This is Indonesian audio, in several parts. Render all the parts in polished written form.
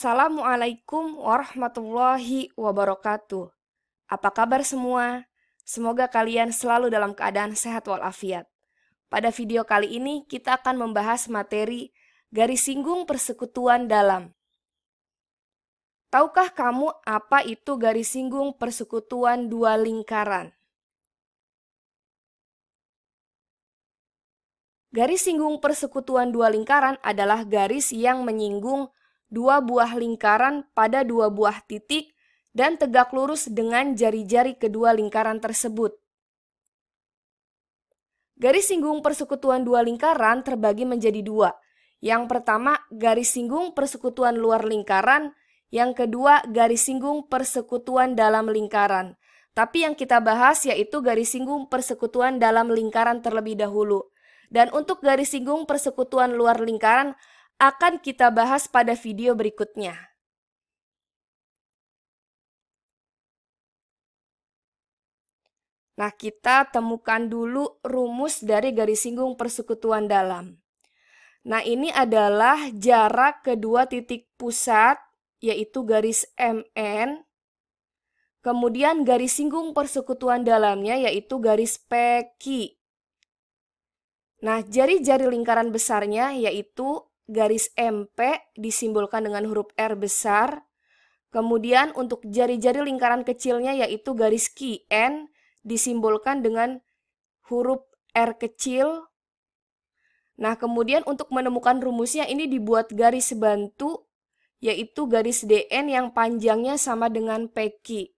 Assalamualaikum warahmatullahi wabarakatuh. Apa kabar semua? Semoga kalian selalu dalam keadaan sehat walafiat. Pada video kali ini kita akan membahas materi garis singgung persekutuan dalam. Tahukah kamu apa itu garis singgung persekutuan dua lingkaran? Garis singgung persekutuan dua lingkaran adalah garis yang menyinggung dua buah lingkaran pada dua buah titik dan tegak lurus dengan jari-jari kedua lingkaran tersebut. Garis singgung persekutuan dua lingkaran terbagi menjadi dua. Yang pertama, garis singgung persekutuan luar lingkaran. Yang kedua, garis singgung persekutuan dalam lingkaran. Tapi yang kita bahas yaitu garis singgung persekutuan dalam lingkaran terlebih dahulu. Dan untuk garis singgung persekutuan luar lingkaran akan kita bahas pada video berikutnya. Nah, kita temukan dulu rumus dari garis singgung persekutuan dalam. Nah, ini adalah jarak kedua titik pusat, yaitu garis MN. Kemudian garis singgung persekutuan dalamnya yaitu garis PQ. Nah, jari-jari lingkaran besarnya yaitu garis MP disimbolkan dengan huruf R besar. Kemudian untuk jari-jari lingkaran kecilnya yaitu garis QN disimbolkan dengan huruf R kecil. Nah, kemudian untuk menemukan rumusnya ini dibuat garis bantu yaitu garis DN yang panjangnya sama dengan PQ.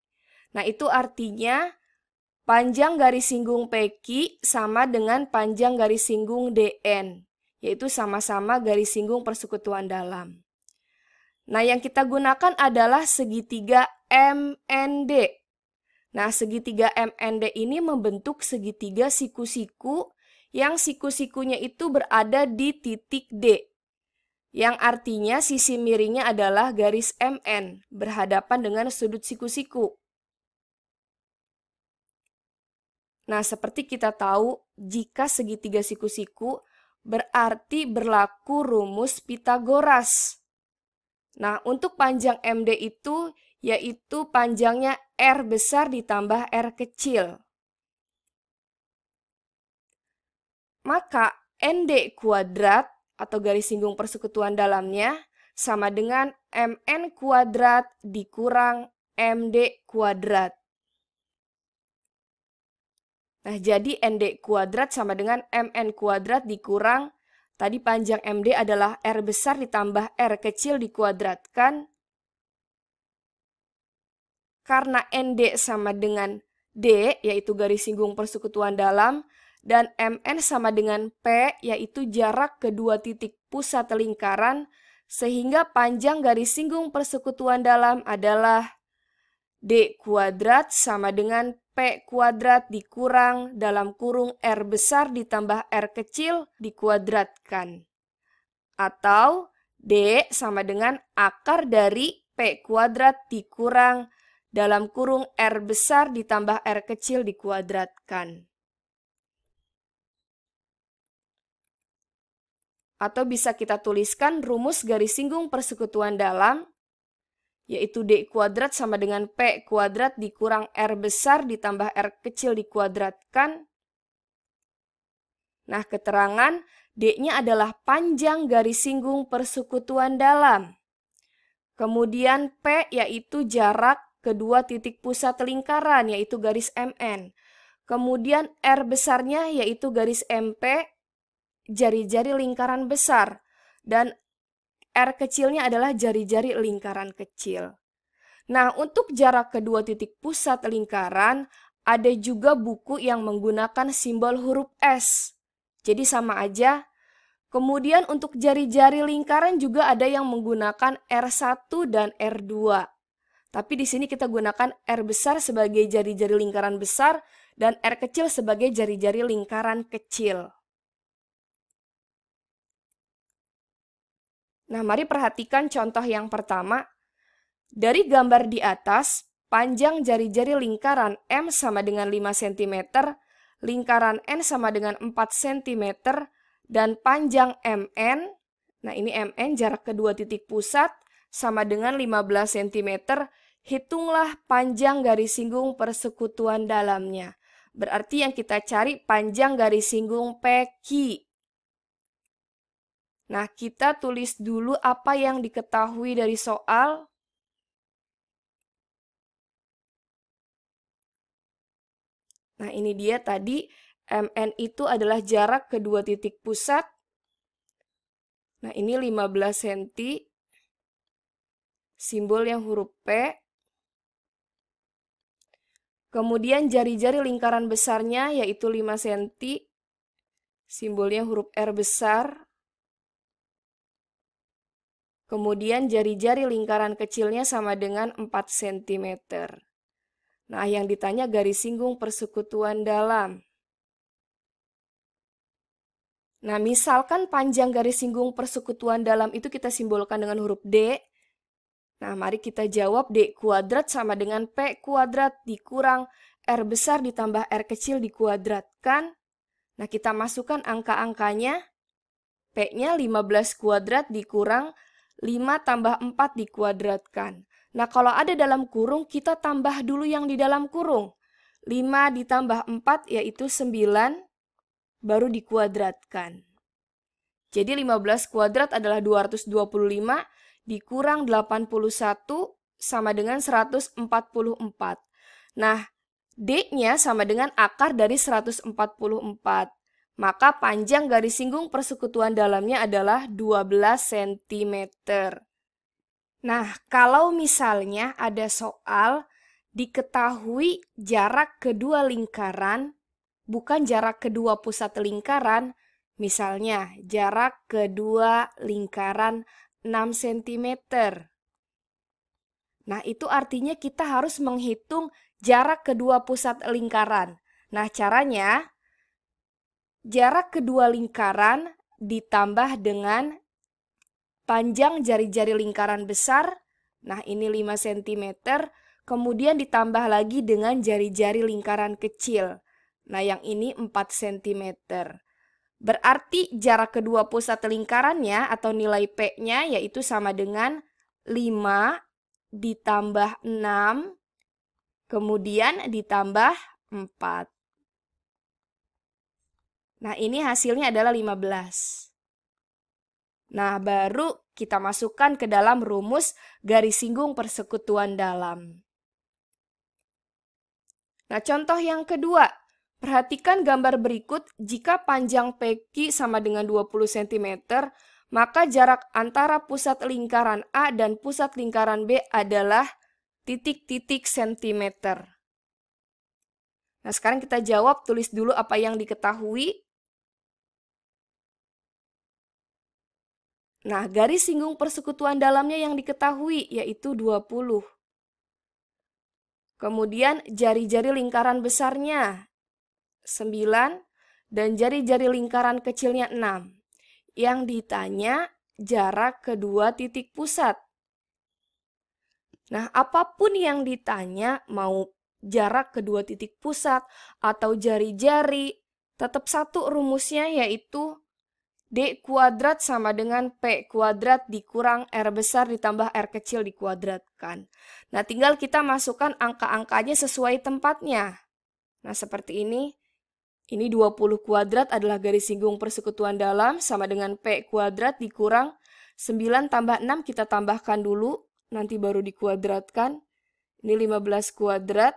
Nah, itu artinya panjang garis singgung PQ sama dengan panjang garis singgung DN, yaitu sama-sama garis singgung persekutuan dalam. Nah, yang kita gunakan adalah segitiga MND. Nah, segitiga MND ini membentuk segitiga siku-siku yang siku-sikunya itu berada di titik D. Yang artinya sisi miringnya adalah garis MN berhadapan dengan sudut siku-siku. Nah, seperti kita tahu, jika segitiga siku-siku berarti berlaku rumus Pitagoras. Nah, untuk panjang MD itu yaitu panjangnya R besar ditambah R kecil. Maka ND kuadrat atau garis singgung persekutuan dalamnya sama dengan MN kuadrat dikurang MD kuadrat. Nah, jadi ND kuadrat sama dengan MN kuadrat dikurang, tadi panjang MD adalah R besar ditambah R kecil dikuadratkan. Karena ND sama dengan D, yaitu garis singgung persekutuan dalam, dan MN sama dengan P, yaitu jarak kedua titik pusat lingkaran, sehingga panjang garis singgung persekutuan dalam adalah D kuadrat sama dengan P kuadrat dikurang dalam kurung R besar ditambah R kecil dikuadratkan. Atau D sama dengan akar dari P kuadrat dikurang dalam kurung R besar ditambah R kecil dikuadratkan. Atau bisa kita tuliskan rumus garis singgung persekutuan dalam yaitu D kuadrat sama dengan P kuadrat dikurang R besar ditambah R kecil dikuadratkan. Nah, keterangan D-nya adalah panjang garis singgung persekutuan dalam. Kemudian P yaitu jarak kedua titik pusat lingkaran yaitu garis MN. Kemudian R besarnya yaitu garis MP, jari-jari lingkaran besar. Dan R kecilnya adalah jari-jari lingkaran kecil. Nah, untuk jarak kedua titik pusat lingkaran, ada juga buku yang menggunakan simbol huruf S. Jadi sama aja. Kemudian untuk jari-jari lingkaran juga ada yang menggunakan R1 dan R2. Tapi di sini kita gunakan R besar sebagai jari-jari lingkaran besar dan R kecil sebagai jari-jari lingkaran kecil. Nah, mari perhatikan contoh yang pertama. Dari gambar di atas, panjang jari-jari lingkaran M sama dengan 5 cm, lingkaran N sama dengan 4 cm, dan panjang MN, nah ini MN jarak kedua titik pusat, sama dengan 15 cm, hitunglah panjang garis singgung persekutuan dalamnya. Berarti yang kita cari panjang garis singgung PQ. Nah, kita tulis dulu apa yang diketahui dari soal. Nah, ini dia tadi, MN itu adalah jarak kedua titik pusat. Nah, ini 15 cm, simbol yang huruf P. Kemudian jari-jari lingkaran besarnya yaitu 5 cm, simbolnya huruf R besar. Kemudian jari-jari lingkaran kecilnya sama dengan 4 cm. Nah, yang ditanya garis singgung persekutuan dalam. Nah, misalkan panjang garis singgung persekutuan dalam itu kita simbolkan dengan huruf D. Nah, mari kita jawab D kuadrat sama dengan P kuadrat dikurang R besar ditambah R kecil dikuadratkan. Nah, kita masukkan angka-angkanya. P-nya 15 kuadrat dikurang 5 tambah 4 dikuadratkan. Nah, kalau ada dalam kurung, kita tambah dulu yang di dalam kurung. 5 ditambah 4 yaitu 9, baru dikuadratkan. Jadi 15 kuadrat adalah 225, dikurang 81 sama dengan 144. Nah, D-nya sama dengan akar dari 144. Maka panjang garis singgung persekutuan dalamnya adalah 12 cm. Nah, kalau misalnya ada soal diketahui jarak kedua lingkaran, bukan jarak kedua pusat lingkaran, misalnya jarak kedua lingkaran 6 cm. Nah, itu artinya kita harus menghitung jarak kedua pusat lingkaran. Nah, caranya jarak kedua lingkaran ditambah dengan panjang jari-jari lingkaran besar, nah ini 5 cm, kemudian ditambah lagi dengan jari-jari lingkaran kecil. Nah, yang ini 4 cm. Berarti jarak kedua pusat lingkarannya atau nilai P-nya yaitu sama dengan 5 ditambah 6, kemudian ditambah 4. Nah, ini hasilnya adalah 15. Nah, baru kita masukkan ke dalam rumus garis singgung persekutuan dalam. Nah, contoh yang kedua. Perhatikan gambar berikut. Jika panjang PQ sama dengan 20 cm, maka jarak antara pusat lingkaran A dan pusat lingkaran B adalah titik-titik sentimeter. Nah, sekarang kita jawab, tulis dulu apa yang diketahui. Nah, garis singgung persekutuan dalamnya yang diketahui yaitu 20. Kemudian jari-jari lingkaran besarnya 9 dan jari-jari lingkaran kecilnya 6. Yang ditanya jarak kedua titik pusat. Nah, apapun yang ditanya, mau jarak kedua titik pusat atau jari-jari, tetap satu rumusnya yaitu D kuadrat sama dengan P kuadrat dikurang R besar ditambah R kecil dikuadratkan. Nah, tinggal kita masukkan angka-angkanya sesuai tempatnya. Nah, seperti ini. Ini 20 kuadrat adalah garis singgung persekutuan dalam sama dengan P kuadrat dikurang 9 tambah 6 kita tambahkan dulu, nanti baru dikuadratkan. Ini 15 kuadrat.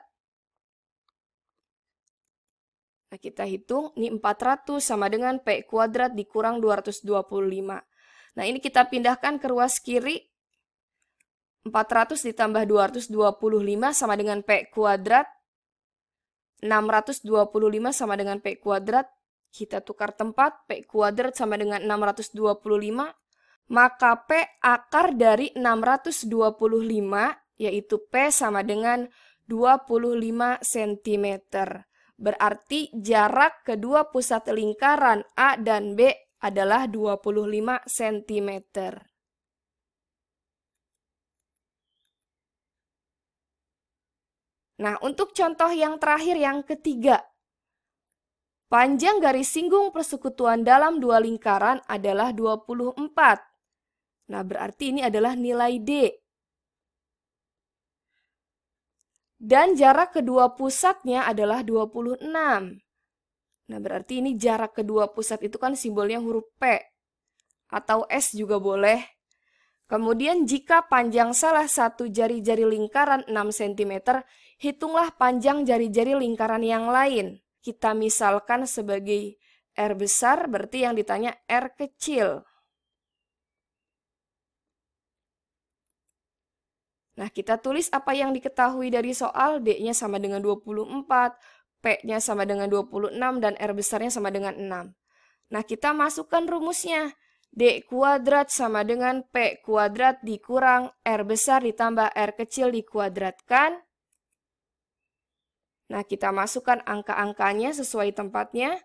Nah, kita hitung, ini 400 sama dengan P kuadrat dikurang 225. Nah, ini kita pindahkan ke ruas kiri. 400 ditambah 225 sama dengan P kuadrat. 625 sama dengan P kuadrat. Kita tukar tempat, P kuadrat sama dengan 625. Maka P akar dari 625, yaitu P sama dengan 25 cm. Berarti jarak kedua pusat lingkaran A dan B adalah 25 cm. Nah, untuk contoh yang terakhir yang ketiga. Panjang garis singgung persekutuan dalam dua lingkaran adalah 24. Nah, berarti ini adalah nilai D. Dan jarak kedua pusatnya adalah 26. Nah, berarti ini jarak kedua pusat itu kan simbolnya huruf P. Atau S juga boleh. Kemudian jika panjang salah satu jari-jari lingkaran 6 cm, hitunglah panjang jari-jari lingkaran yang lain. Kita misalkan sebagai R besar, berarti yang ditanya R kecil. Nah, kita tulis apa yang diketahui dari soal. D-nya sama dengan 24, P-nya sama dengan 26, dan R besarnya sama dengan 6. Nah, kita masukkan rumusnya. D kuadrat sama dengan P kuadrat dikurang R besar ditambah R kecil dikuadratkan. Nah, kita masukkan angka-angkanya sesuai tempatnya.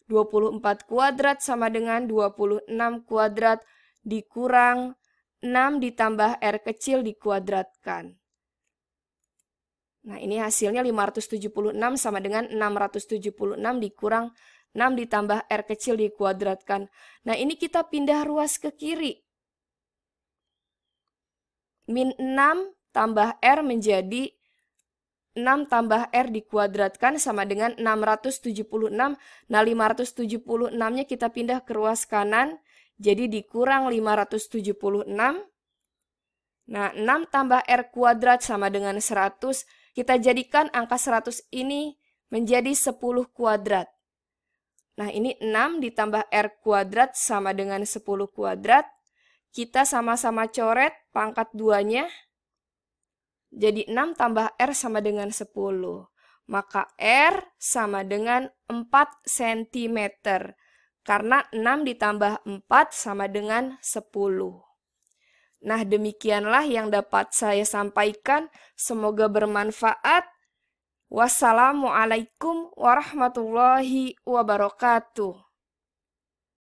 24 kuadrat sama dengan 26 kuadrat dikurang 6 ditambah R kecil dikuadratkan. Nah, ini hasilnya 576 sama dengan 676 dikurang 6 ditambah R kecil dikuadratkan. Nah, ini kita pindah ruas ke kiri. Min 6 tambah R menjadi 6 tambah R dikuadratkan sama dengan 676. Nah, 576-nya kita pindah ke ruas kanan. Jadi dikurang 576. Nah, 6 tambah R kuadrat sama dengan 100. Kita jadikan angka 100 ini menjadi 10 kuadrat. Nah, ini 6 ditambah R kuadrat sama dengan 10 kuadrat. Kita sama-sama coret pangkat 2-nya. Jadi 6 tambah R sama dengan 10. Maka R sama dengan 4 cm. Karena 6 ditambah 4 sama dengan 10. Nah, demikianlah yang dapat saya sampaikan. Semoga bermanfaat. Wassalamualaikum warahmatullahi wabarakatuh.